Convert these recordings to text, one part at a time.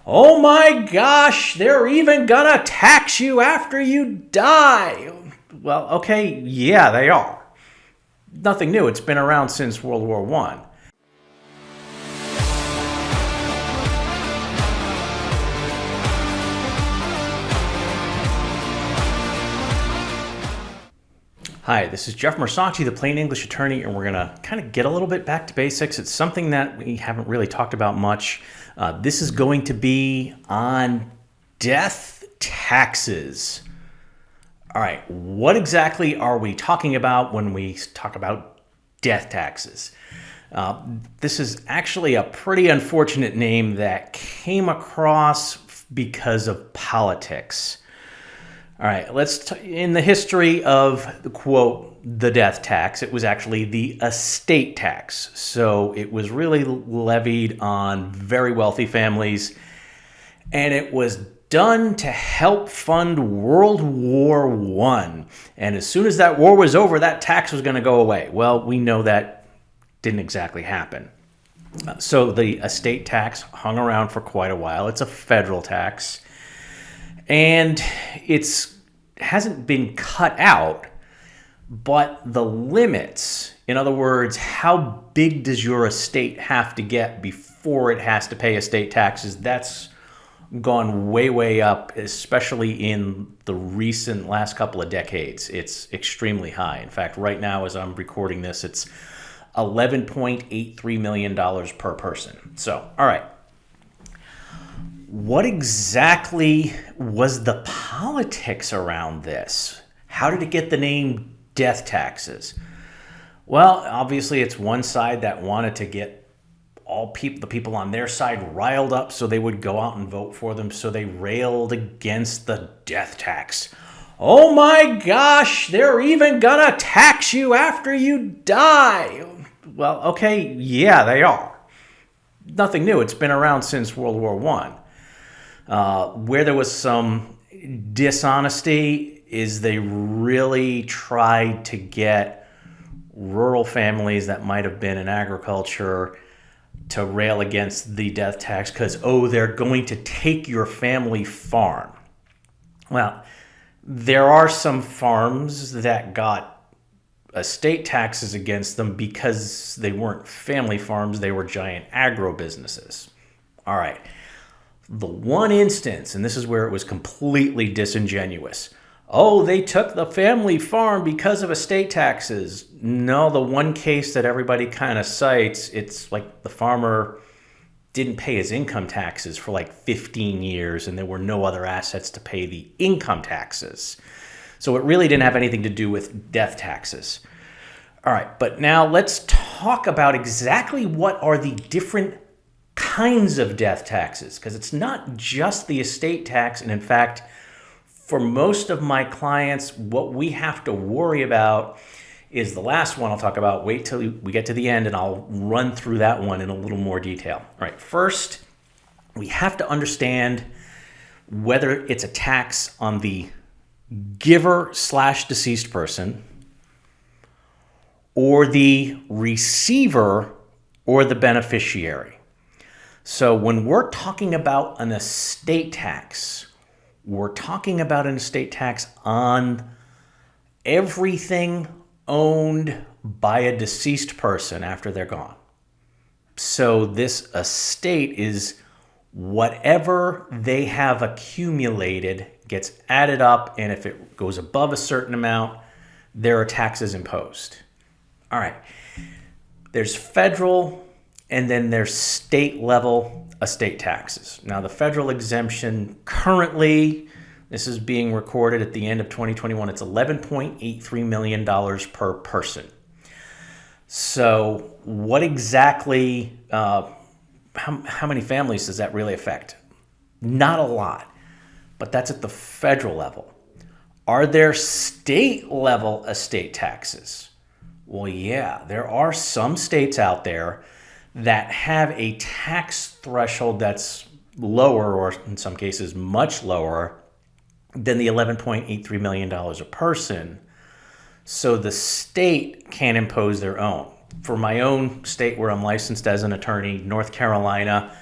Oh my gosh, they're even gonna tax you after you die. Well, okay, yeah, they are. Nothing new. It's been around since World War One. Hi, this is Jeff Marsocci, the Plain English Attorney, and we're going to kind of get a little bit back to basics. It's something that we haven't really talked about much. This is going to be on death taxes. All right, what exactly are we talking about when we talk about death taxes? This is actually a pretty unfortunate name that came across because of politics. All right, in the history of the quote, the death tax, it was actually the estate tax. So it was really levied on very wealthy families, and it was done to help fund World War I. And as soon as that war was over, that tax was going to go away. Well, we know that didn't exactly happen. So the estate tax hung around for quite a while. It's a federal tax. And hasn't been cut out, but the limits, in other words, how big does your estate have to get before it has to pay estate taxes, that's gone way, way up, especially in the recent last couple of decades. It's extremely high. In fact, right now, as I'm recording this, it's $11.83 million per person. So, all right. What exactly was the politics around this? How did it get the name death taxes? Well, obviously it's one side that wanted to get the people on their side riled up so they would go out and vote for them, so they railed against the death tax. Oh my gosh, they're even gonna tax you after you die. Well, okay, yeah, they are. Nothing new. It's been around since World War I. Where there was some dishonesty is they really tried to get rural families that might have been in agriculture to rail against the death tax because, they're going to take your family farm. Well, there are some farms that got estate taxes against them because they weren't family farms, they were giant agro businesses. All right. The one instance, and this is where it was completely disingenuous. They took the family farm because of estate taxes. No, the one case that everybody kind of cites, it's like the farmer didn't pay his income taxes for like 15 years and there were no other assets to pay the income taxes. So it really didn't have anything to do with death taxes. All right, but now let's talk about exactly what are the different kinds of death taxes, because it's not just the estate tax. And in fact, for most of my clients, what we have to worry about is the last one I'll talk about. Wait till we get to the end and I'll run through that one in a little more detail. All right, first, we have to understand whether it's a tax on the giver/deceased person or the receiver or the beneficiary. So when we're talking about an estate tax, we're talking about an estate tax on everything owned by a deceased person after they're gone. So this estate is whatever they have accumulated gets added up, and if it goes above a certain amount, there are taxes imposed. All right. There's federal and then there's state level estate taxes. Now, the federal exemption currently, this is being recorded at the end of 2021, it's $11.83 million per person. So what exactly, how many families does that really affect? Not a lot, but that's at the federal level. Are there state level estate taxes? Well, yeah, there are some states out there that have a tax threshold that's lower, or in some cases much lower, than the $11.83 million a person. So the state can impose their own. For my own state where I'm licensed as an attorney, North Carolina,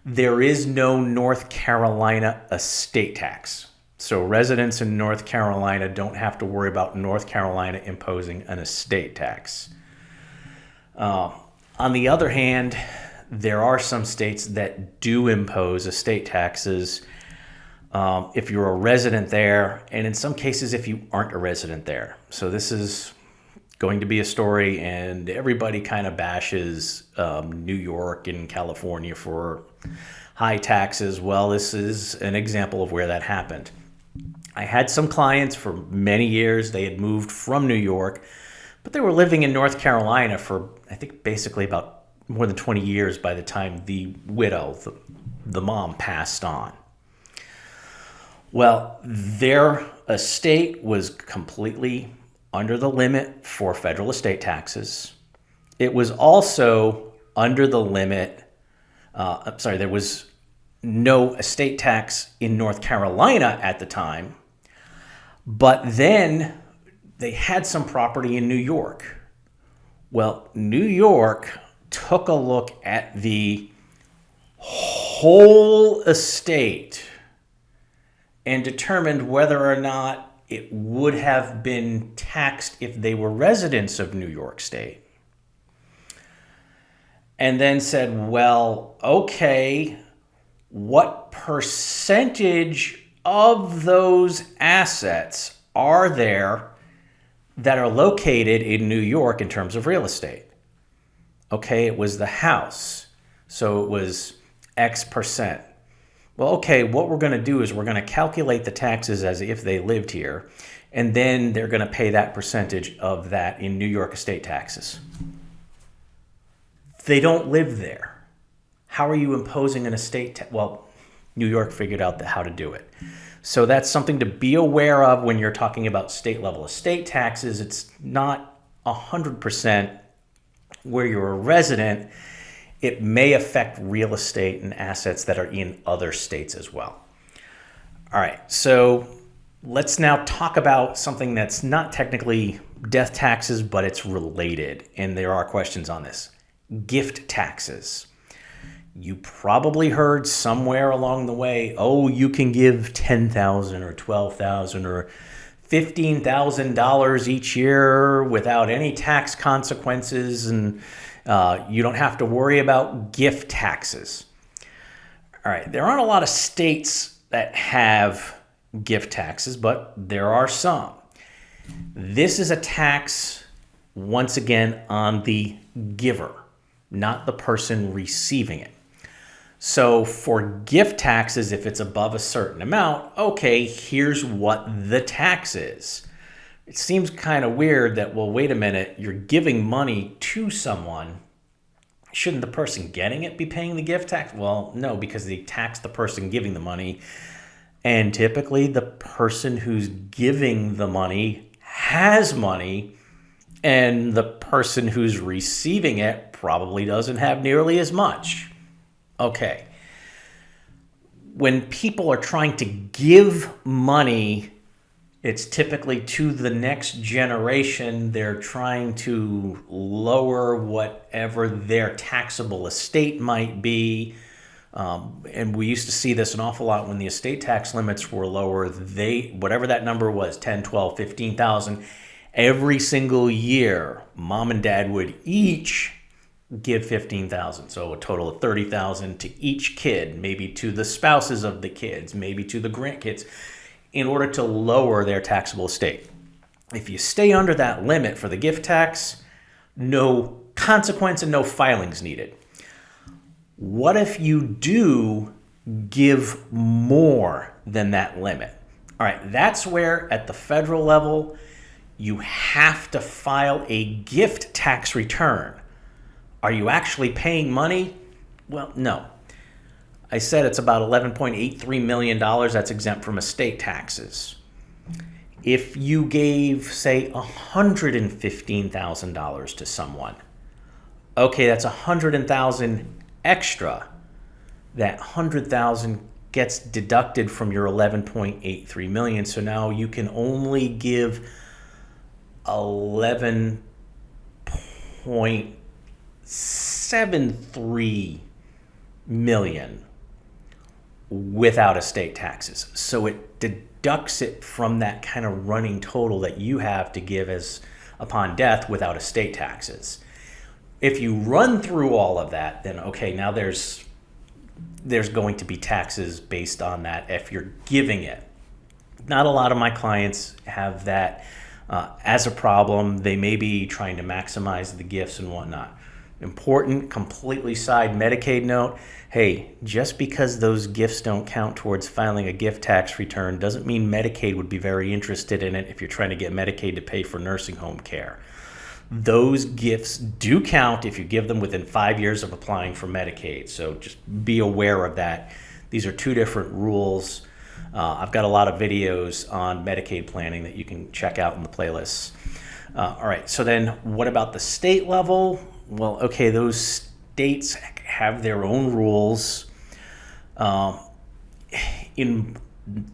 there is no North Carolina estate tax. So residents in North Carolina don't have to worry about North Carolina imposing an estate tax. On the other hand, there are some states that do impose estate taxes if you're a resident there, and in some cases if you aren't a resident there. So this is going to be a story, and everybody kind of bashes New York and California for high taxes. Well, this is an example of where that happened. I had some clients for many years. They had moved from New York, but they were living in North Carolina for, I think, basically about more than 20 years by the time the widow, the mom, passed on. Well, their estate was completely under the limit for federal estate taxes. It was also under the limit, there was no estate tax in North Carolina at the time, but then they had some property in New York. Well, New York took a look at the whole estate and determined whether or not it would have been taxed if they were residents of New York State. And then said, well, okay, what percentage of those assets are there that are located in New York in terms of real estate? Okay, it was the house. So it was X percent. Well, okay, what we're going to do is we're going to calculate the taxes as if they lived here, and then they're going to pay that percentage of that in New York estate taxes. They don't live there. How are you imposing an estate tax? Well, New York figured out how to do it. So that's something to be aware of when you're talking about state level estate taxes. It's not 100% where you're a resident. It may affect real estate and assets that are in other states as well. All right, so let's now talk about something that's not technically death taxes, but it's related, and there are questions on this. Gift taxes. You probably heard somewhere along the way, oh, you can give $10,000 or $12,000 or $15,000 each year without any tax consequences, and you don't have to worry about gift taxes. All right, there aren't a lot of states that have gift taxes, but there are some. This is a tax, once again, on the giver, not the person receiving it. So for gift taxes, if it's above a certain amount, okay, here's what the tax is. It seems kind of weird that, well, wait a minute, you're giving money to someone. Shouldn't the person getting it be paying the gift tax? Well, no, because they tax the person giving the money. And typically the person who's giving the money has money, and the person who's receiving it probably doesn't have nearly as much. Okay. When people are trying to give money, it's typically to the next generation. They're trying to lower whatever their taxable estate might be. And we used to see this an awful lot when the estate tax limits were lower. Whatever that number was, 10, 12, 15,000, every single year, mom and dad would each give 15,000. So a total of 30,000 to each kid, maybe to the spouses of the kids, maybe to the grandkids, in order to lower their taxable estate. If you stay under that limit for the gift tax, no consequence and no filings needed. What if you do give more than that limit? All right, that's where at the federal level, you have to file a gift tax return. Are you actually paying money? Well, no. I said it's about $11.83 million that's exempt from estate taxes. If you gave, say, $115,000 to someone, okay, that's $100,000 extra. That $100,000 gets deducted from your $11.83 million. So now you can only give $11.73 million without estate taxes. So it deducts it from that kind of running total that you have to give as upon death without estate taxes. If you run through all of that, then okay, now there's going to be taxes based on that if you're giving it. Not a lot of my clients have that as a problem. They may be trying to maximize the gifts and whatnot. Important, completely side Medicaid note. Hey, just because those gifts don't count towards filing a gift tax return doesn't mean Medicaid would be very interested in it if you're trying to get Medicaid to pay for nursing home care. Those gifts do count if you give them within 5 years of applying for Medicaid. So just be aware of that. These are two different rules. I've got a lot of videos on Medicaid planning that you can check out in the playlists. All right, so then what about the state level? Well, okay, those states have their own rules. In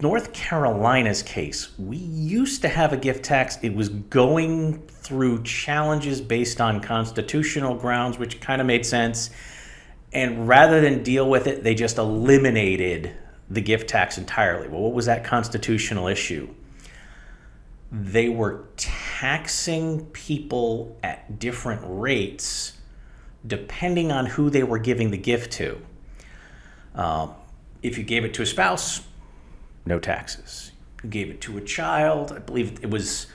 North Carolina's case, we used to have a gift tax. It was going through challenges based on constitutional grounds, which kind of made sense. And rather than deal with it, they just eliminated the gift tax entirely. Well, what was that constitutional issue? They were taxing people at different rates depending on who they were giving the gift to. If you gave it to a spouse, no taxes. You gave it to a child, I believe it was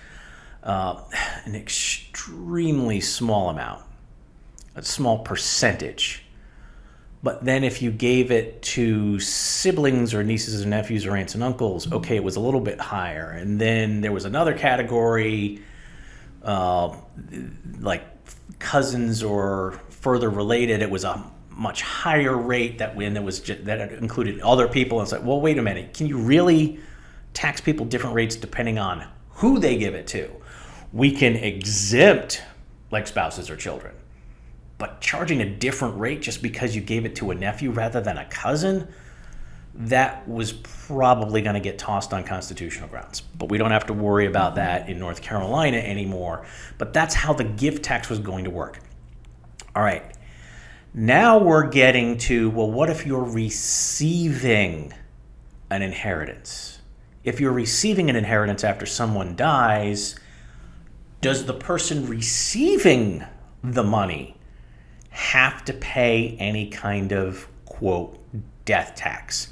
an extremely small amount, a small percentage. But then if you gave it to siblings or nieces and nephews or aunts and uncles, okay, it was a little bit higher. And then there was another category, like cousins or further related, it was a much higher rate that that included other people. And it's like, well, wait a minute, can you really tax people different rates depending on who they give it to? We can exempt like spouses or children. But charging a different rate just because you gave it to a nephew rather than a cousin, that was probably going to get tossed on constitutional grounds. But we don't have to worry about that in North Carolina anymore. But that's how the gift tax was going to work. All right. Now we're getting to, well, what if you're receiving an inheritance? If you're receiving an inheritance after someone dies, does the person receiving the money have to pay any kind of, quote, death tax?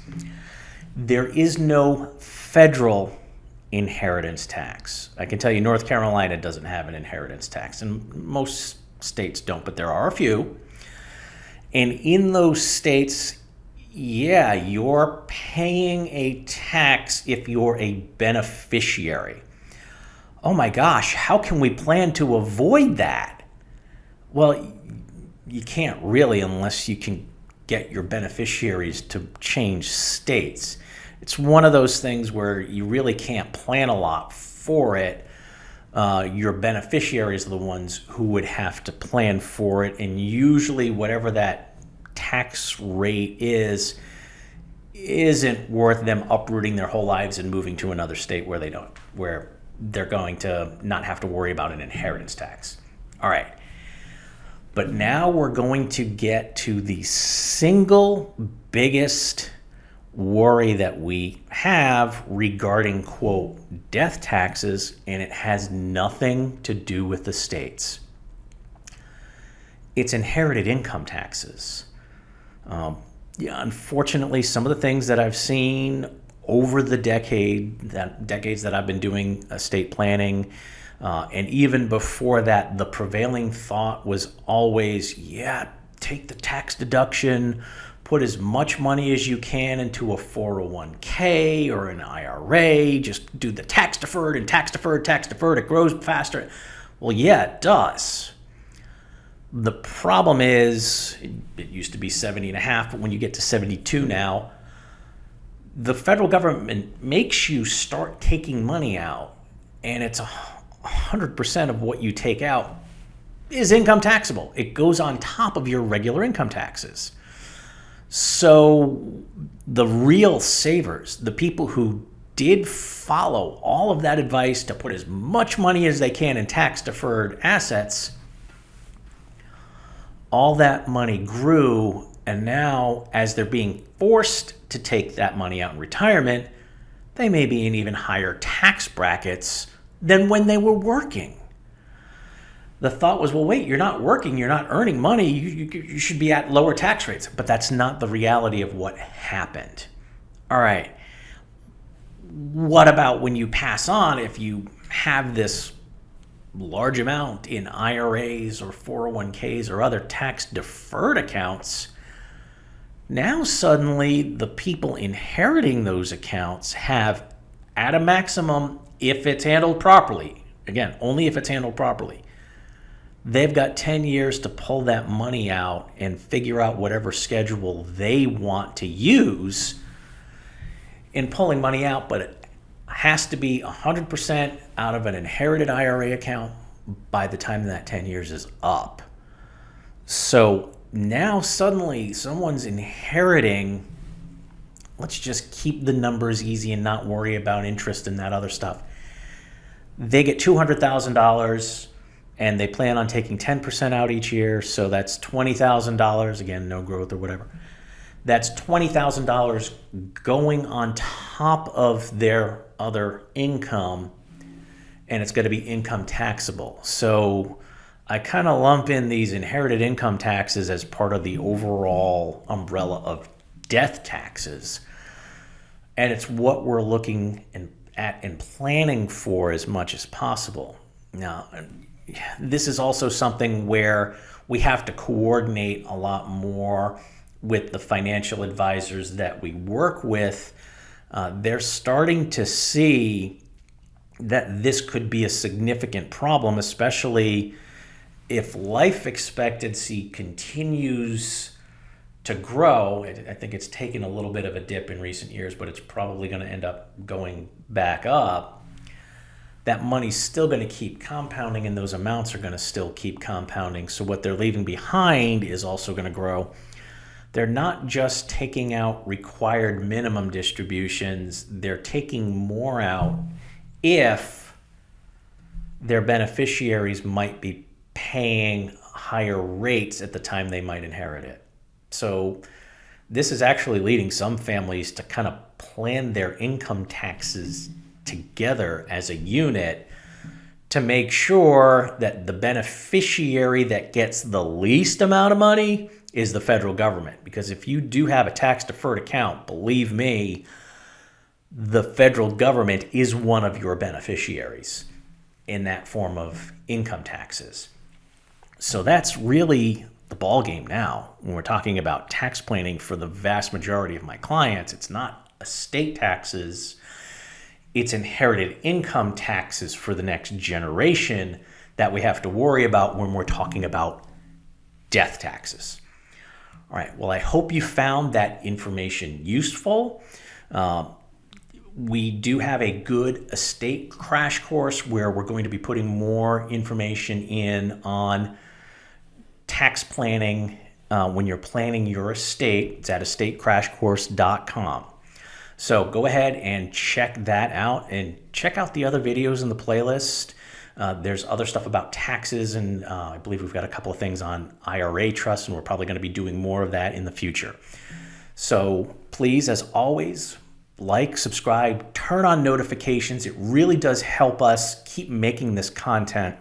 There is no federal inheritance tax. I can tell you North Carolina doesn't have an inheritance tax, and most states don't, but there are a few. And in those states, yeah, you're paying a tax if you're a beneficiary. Oh my gosh, how can we plan to avoid that? Well, you can't really unless you can get your beneficiaries to change states. It's one of those things where you really can't plan a lot for it. Your beneficiaries are the ones who would have to plan for it, and usually whatever that tax rate isn't worth them uprooting their whole lives and moving to another state where they're going to not have to worry about an inheritance tax. All right. But now we're going to get to the single biggest worry that we have regarding, quote, death taxes, and it has nothing to do with the states. It's inherited income taxes. Unfortunately, some of the things that I've seen over the decades that I've been doing estate planning, and even before that, the prevailing thought was always, take the tax deduction, put as much money as you can into a 401k or an IRA, just do the tax deferred, it grows faster. Well, yeah, it does. The problem is, it used to be 70.5, but when you get to 72 now, the federal government makes you start taking money out, and it's 100% of what you take out is income taxable. It goes on top of your regular income taxes. So the real savers, the people who did follow all of that advice to put as much money as they can in tax-deferred assets, all that money grew And now, as they're being forced to take that money out in retirement, they may be in even higher tax brackets than when they were working. The thought was, well, wait, you're not working, you're not earning money, you should be at lower tax rates. But that's not the reality of what happened. All right. What about when you pass on, if you have this large amount in IRAs or 401ks or other tax deferred accounts? Now suddenly the people inheriting those accounts have, at a maximum, if it's handled properly, again, only if it's handled properly, they've got 10 years to pull that money out and figure out whatever schedule they want to use in pulling money out, but it has to be 100% out of an inherited IRA account by the time that 10 years is up. So now suddenly someone's inheriting, let's just keep the numbers easy and not worry about interest and that other stuff. They get $200,000 and they plan on taking 10% out each year. So that's $20,000. Again, no growth or whatever. That's $20,000 going on top of their other income, and it's going to be income taxable. So I kind of lump in these inherited income taxes as part of the overall umbrella of death taxes. And it's what we're looking at and planning for as much as possible. Now, this is also something where we have to coordinate a lot more with the financial advisors that we work with. They're starting to see that this could be a significant problem, especially if life expectancy continues to grow. I think it's taken a little bit of a dip in recent years, but it's probably going to end up going back up. That money's still going to keep compounding, and those amounts are going to still keep compounding. So what they're leaving behind is also going to grow. They're not just taking out required minimum distributions, they're taking more out if their beneficiaries might be paying higher rates at the time they might inherit it. So this is actually leading some families to kind of plan their income taxes together as a unit to make sure that the beneficiary that gets the least amount of money is the federal government. Because if you do have a tax deferred account, believe me, the federal government is one of your beneficiaries in that form of income taxes. So that's really the ballgame now. When we're talking about tax planning for the vast majority of my clients, it's not estate taxes, it's inherited income taxes for the next generation that we have to worry about when we're talking about death taxes. All right, well, I hope you found that information useful. We do have a good estate crash course where we're going to be putting more information in on tax planning when you're planning your estate. It's at estatecrashcourse.com. So go ahead and check that out, and check out the other videos in the playlist. There's other stuff about taxes, and I believe we've got a couple of things on IRA trusts, and we're probably going to be doing more of that in the future. So please, as always, like, subscribe, turn on notifications. It really does help us keep making this content.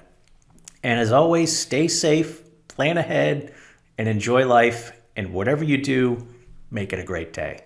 And as always, stay safe, plan ahead, and enjoy life. And whatever you do, make it a great day.